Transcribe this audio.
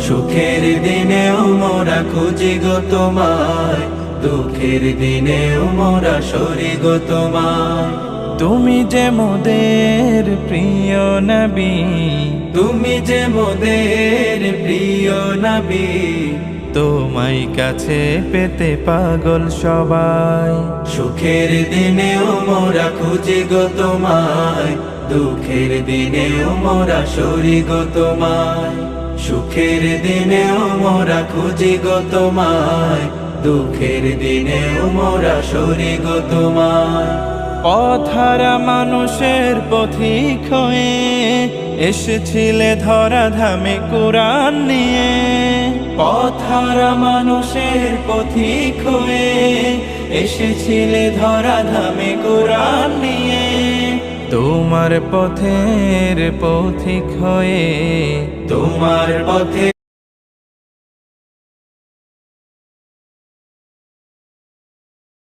সুখের দিনেও মোরা খুঁজি গো তোমায়, দুঃখের দিনেও মোরা সরি গো তোমায়। তুমি যে মোদের প্রিয় নবী, তুমি যে মোদের প্রিয় নবী, তোমায় কাছে পেতে পাগল সবাই। সুখের দিনেও মোরা খুঁজি গো তোমায়, দুঃখের দিনেও মোরা সরি গো তোমায়। সুখের দিনেও মোরা খুঁজি গো তোমায়, দুঃখের দিনেও মোরা সরি গো তোমায়। পথহারা মানুষের পথিক হয়ে এসেছিলে ধরা ধামে কোরআন নিয়ে। পথহারা মানুষের পথিক হয়ে এসেছিলে ধরা ধামে কোরআন নিয়ে। তোমার পথের পথিক হয়ে, তোমার পথে